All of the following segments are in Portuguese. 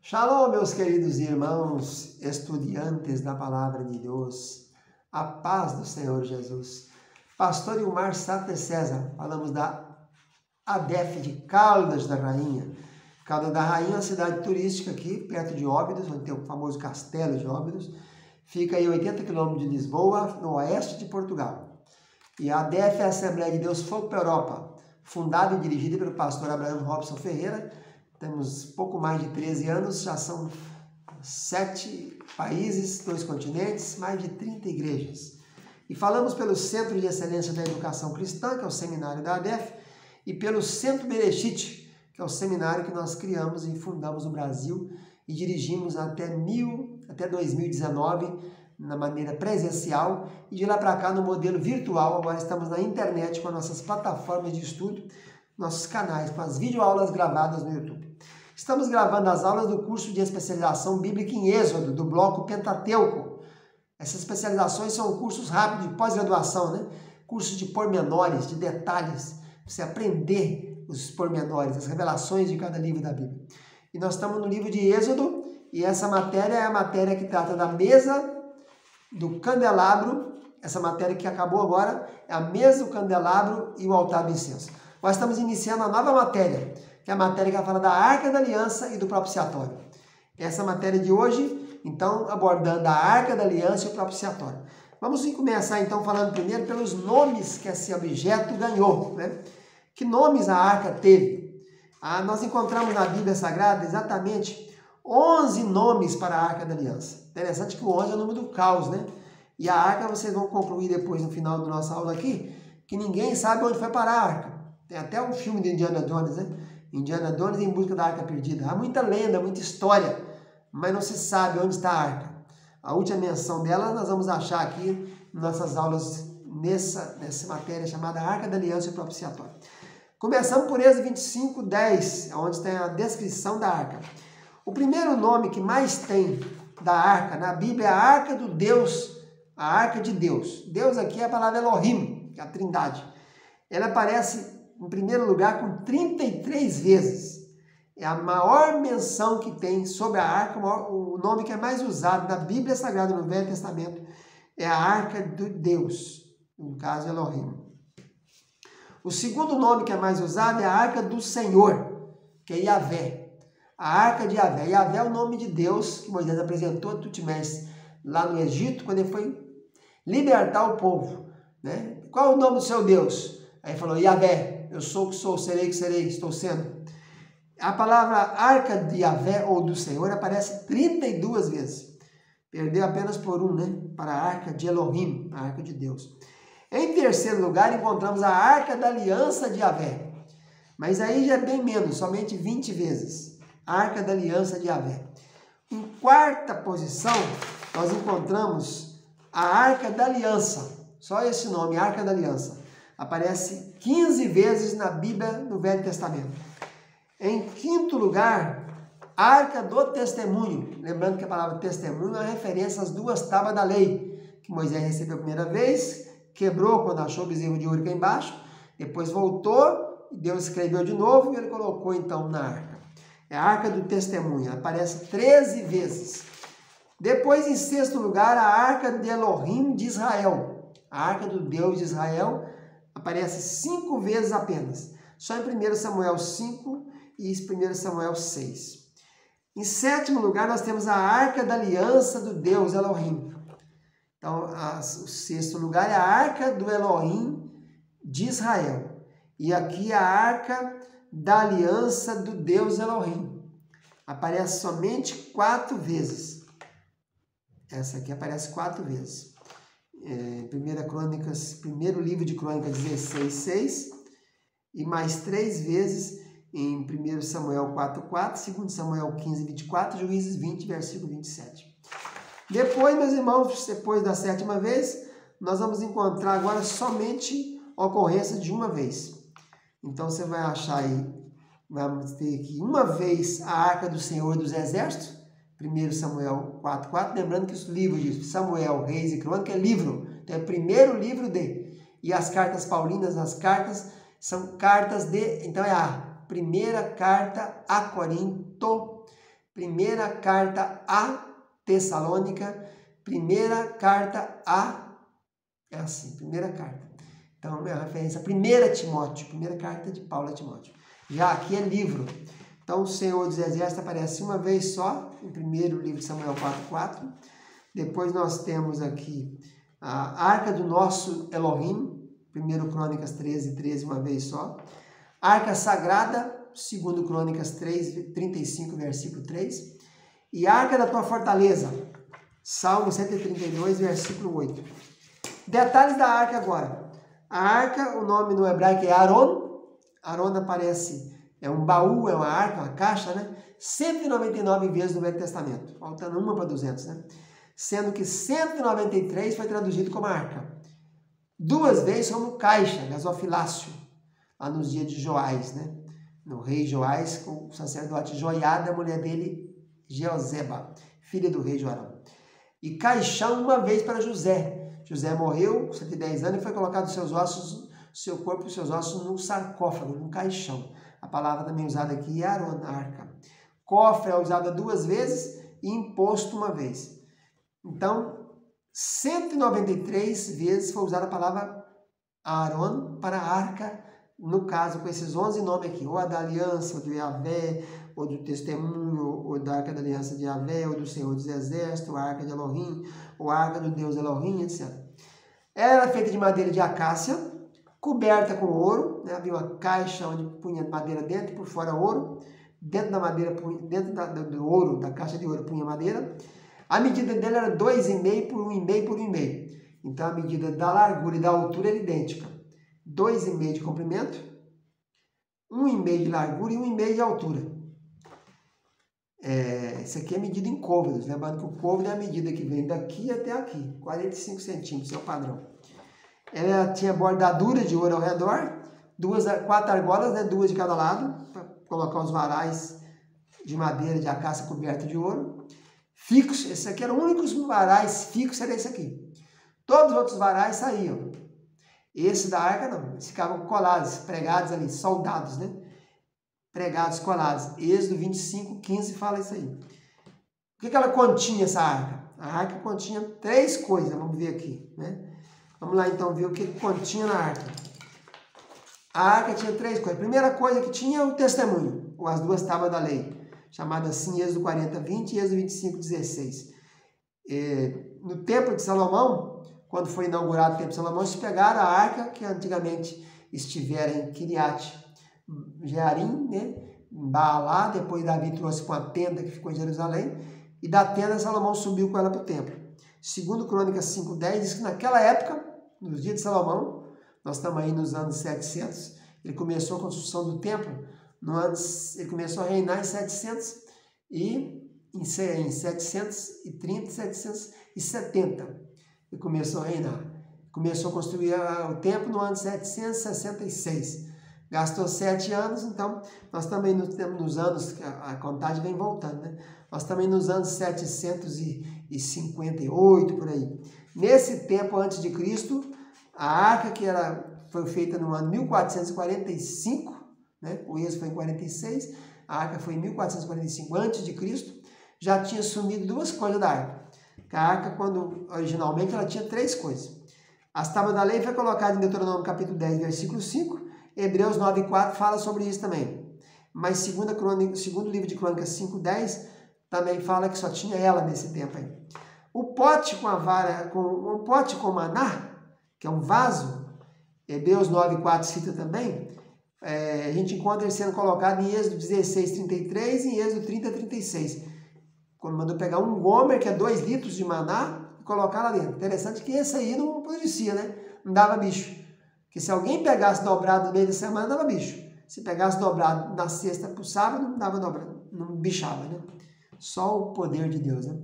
Shalom, meus queridos irmãos, estudantes da Palavra de Deus, a paz do Senhor Jesus. Pastor Ilmar Sater César, falamos da ADEF de Caldas da Rainha. Caldas da Rainha é uma cidade turística aqui, perto de Óbidos, onde tem o famoso Castelo de Óbidos. Fica aí a 80 km de Lisboa, no oeste de Portugal. E a ADEF é a Assembleia de Deus Fogo para a Europa, fundada e dirigida pelo pastor Abraham Robson Ferreira. Temos pouco mais de 13 anos, já são 7 países, 2 continentes, mais de 30 igrejas. E falamos pelo Centro de Excelência da Educação Cristã, que é o seminário da ADEF, e pelo Centro Bereshit, que é o seminário que nós criamos e fundamos no Brasil e dirigimos até 2019, na maneira presencial, e de lá para cá no modelo virtual. Agora estamos na internet com as nossas plataformas de estudo, nossos canais, com as videoaulas gravadas no YouTube. Estamos gravando as aulas do curso de especialização bíblica em Êxodo, do bloco Pentateuco. Essas especializações são cursos rápidos de pós-graduação, né? Cursos de pormenores, de detalhes, para você aprender os pormenores, as revelações de cada livro da Bíblia. E nós estamos no livro de Êxodo, e essa matéria é a matéria que trata da mesa do candelabro. Essa matéria que acabou agora é a mesa do candelabro e o altar do incenso. Nós estamos iniciando a nova matéria, que é a matéria que fala da Arca da Aliança e do propiciatório. Essa matéria de hoje, então, abordando a Arca da Aliança e o propiciatório. Vamos começar, então, falando primeiro pelos nomes que esse objeto ganhou, né? Que nomes a Arca teve? Nós encontramos na Bíblia Sagrada exatamente 11 nomes para a Arca da Aliança. Interessante que o 11 é o número do caos, né? E a Arca, vocês vão concluir depois, no final da nossa aula aqui, que ninguém sabe onde foi parar a Arca. Tem até um filme de Indiana Jones, né? Indiana Jones em busca da Arca Perdida. Há muita lenda, muita história, mas não se sabe onde está a Arca. A última menção dela nós vamos achar aqui em nossas aulas nessa matéria chamada Arca da Aliança e Propiciatório. Começamos por Êxodo 25, 10, onde tem a descrição da Arca. O primeiro nome que mais tem da Arca na Bíblia é a Arca do Deus, a Arca de Deus. Deus aqui é a palavra Elohim, que é a Trindade. Ela aparece em primeiro lugar com 33 vezes. É a maior menção que tem sobre a Arca, o nome que é mais usado na Bíblia Sagrada, no Velho Testamento, é a Arca de Deus, no caso Elohim. O segundo nome que é mais usado é a Arca do Senhor, que é Yahvé. A Arca de Yahvé. Yahvé é o nome de Deus que Moisés apresentou a Tutmés lá no Egito, quando ele foi libertar o povo, né? Qual é o nome do seu Deus? Aí ele falou, Yahvé, eu sou o que sou, serei o que serei, estou sendo. A palavra Arca de Yahvé ou do Senhor aparece 32 vezes. Perdeu apenas por um, né? Para a Arca de Elohim, a Arca de Deus. Em terceiro lugar, encontramos a Arca da Aliança de Yahvé. Mas aí já é bem menos, somente 20 vezes. A Arca da Aliança de Yahvé. Em quarta posição, nós encontramos a Arca da Aliança. Só esse nome, Arca da Aliança. Aparece 15 vezes na Bíblia, no Velho Testamento. Em quinto lugar, a Arca do Testemunho. Lembrando que a palavra testemunho é uma referência às 2 tábuas da lei, que Moisés recebeu a primeira vez, quebrou quando achou o bezerro de ouro cá embaixo, depois voltou, Deus escreveu de novo e ele colocou então na arca. É a Arca do Testemunho, aparece 13 vezes. Samuel. Em sexto lugar, a Arca de Elohim de Israel. A Arca do Deus de Israel aparece 5 vezes apenas. Só em 1 Samuel 5 e 1 Samuel 6. Em sétimo lugar, nós temos a Arca da Aliança do Deus Elohim. Então, o sexto lugar é a Arca do Elohim de Israel. E aqui a Arca da Aliança do Deus Elohim. Aparece somente 4 vezes. Essa aqui aparece 4 vezes. Primeiro livro de Crônicas 16, 6. E mais 3 vezes em 1 Samuel 4:4, 2 Samuel 15, 24, Juízes 20, versículo 27. Depois, meus irmãos, depois da 7ª vez, nós vamos encontrar agora somente a ocorrência de uma vez. Então, você vai achar aí, vamos ter aqui uma vez a Arca do Senhor dos Exércitos, 1 Samuel 4:4, lembrando que os livros de Samuel, Reis e Crônica é livro, então é o primeiro livro e as cartas paulinas, as cartas são cartas então é a primeira carta a Corinto, 1 Primeira carta a Tessalônica, primeira carta a... É assim, primeira carta. Então, é a referência a 1 Timóteo, primeira carta de Paulo a Timóteo. Já aqui é livro. Então, o Senhor dos Exércitos aparece uma vez só, no primeiro livro de Samuel 4:4. Depois nós temos aqui a Arca do nosso Elohim, 1 Crônicas 13:13, uma vez só. Arca Sagrada, 2 Crônicas 35, versículo 3. E a Arca da tua fortaleza, Salmo 132, versículo 8. Detalhes da arca agora. A arca, o nome no hebraico é Aron. Aron aparece, é um baú, é uma arca, uma caixa, né? 199 vezes no Velho Testamento, faltando uma para 200, né? Sendo que 193 foi traduzido como arca. 2 vezes como caixa, gasofilácio, lá nos dias de Joás, né? No rei Joás, com o sacerdote Joiada, a mulher dele, Jeozeba, filha do rei Joarão. E caixão uma vez para José. José morreu, 110 anos, e foi colocado seus ossos, seu corpo e seus ossos num sarcófago, num caixão. A palavra também usada aqui é Aron, arca. Cofre é usada 2 vezes e imposto uma vez. Então, 193 vezes foi usada a palavra Aron para arca, no caso, com esses 11 nomes aqui, ou a da aliança, ou do Yahvé, ou do testemunho, ou da arca da aliança de Yahvé, ou do Senhor dos Exércitos, ou a arca de Elohim, ou a arca do Deus Elohim, etc. Ela era feita de madeira de acácia, coberta com ouro, né? Havia uma caixa onde punha madeira dentro e por fora ouro. Dentro da madeira, do ouro, da caixa de ouro, punha madeira. A medida dela era 2,5 por 1,5 por 1,5. Então a medida da largura e da altura era idêntica. 2,5 de comprimento, 1,5 de largura e 1,5 de altura. Isso aqui é medida em côvados, lembrando que o côvado é a medida que vem daqui até aqui, 45 centímetros, é o padrão. Ela tinha bordadura de ouro ao redor, 4 argolas, né, 2 de cada lado, para colocar os varais de madeira de acácia coberto de ouro. Fixos, esse aqui era o único varais fixos, era esse aqui. Todos os outros varais saíam. Esse da arca não, eles ficavam colados, pregados ali, soldados, né? Pregados, colados. Êxodo 25:15 fala isso aí. O que ela continha, essa arca? A arca continha 3 coisas, vamos ver aqui, né? Vamos lá então ver o que continha na arca. A arca tinha 3 coisas. A primeira coisa que tinha é o testemunho, ou as 2 tábuas da lei, chamada assim Êxodo 40:20 e Êxodo 25:16. No templo de Salomão, quando foi inaugurado o templo de Salomão, eles pegaram a arca que antigamente estivera em Kiriat Jearim, né? Em Baalá, depois Davi trouxe para uma tenda que ficou em Jerusalém, e da tenda Salomão subiu com ela para o templo. Segundo Crônicas 5:10 diz que naquela época, nos dias de Salomão, nós estamos aí nos anos 700, ele começou a construção do templo, ele começou a reinar em 730, 770, ele começou a reinar. Começou a construir o templo no ano 766. Gastou 7 anos, então nós também nos anos, a contagem vem voltando, né? Nós também nos anos 758, por aí. Nesse tempo antes de Cristo, a arca foi feita no ano 1445, né? O êxodo foi em 46, a arca foi em 1445 antes de Cristo, já tinha sumido 2 coisas da arca. A arca, quando originalmente, ela tinha 3 coisas. As tábuas da lei foi colocada em Deuteronômio capítulo 10, versículo 5, Hebreus 9:4 fala sobre isso também. Mas segundo livro de Crônicas 5:10 também fala que só tinha ela nesse tempo aí. O pote com a vara, um pote com maná, que é um vaso, Hebreus 9:4 cita também, a gente encontra ele sendo colocado em Êxodo 16:33 e em Êxodo 30:36. Quando mandou pegar um gomer, que é 2 litros de maná, e colocar lá dentro. Interessante que esse aí não apodrecia, né? Não dava bicho. Porque se alguém pegasse dobrado no meio da semana, dava bicho. Se pegasse dobrado na sexta para o sábado, não dava dobrado, não bichava, né? Só o poder de Deus, né?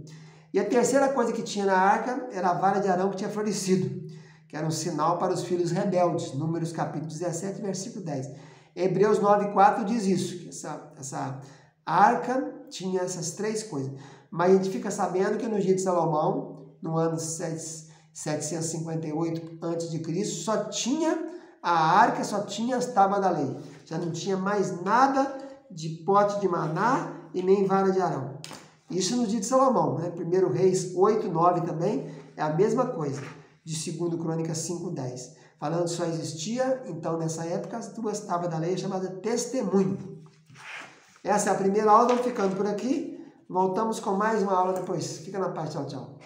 E a terceira coisa que tinha na arca era a vara de Arão que tinha florescido, que era um sinal para os filhos rebeldes. Números capítulo 17, versículo 10. Hebreus 9:4 diz isso, que essa arca tinha essas 3 coisas. Mas a gente fica sabendo que no dia de Salomão, no ano 758 a.C., só tinha a arca, só tinha as tábuas da lei. Já não tinha mais nada de pote de maná e nem vara de Arão. Isso no dia de Salomão, né? 1 Reis 8, 9 também é a mesma coisa, de 2 Crônicas 5, 10. Falando que só existia, então, nessa época, as 2 tábuas da lei chamadas testemunho. Essa é a primeira aula, vamos ficando por aqui. Voltamos com mais uma aula depois. Fica na paz, tchau, tchau.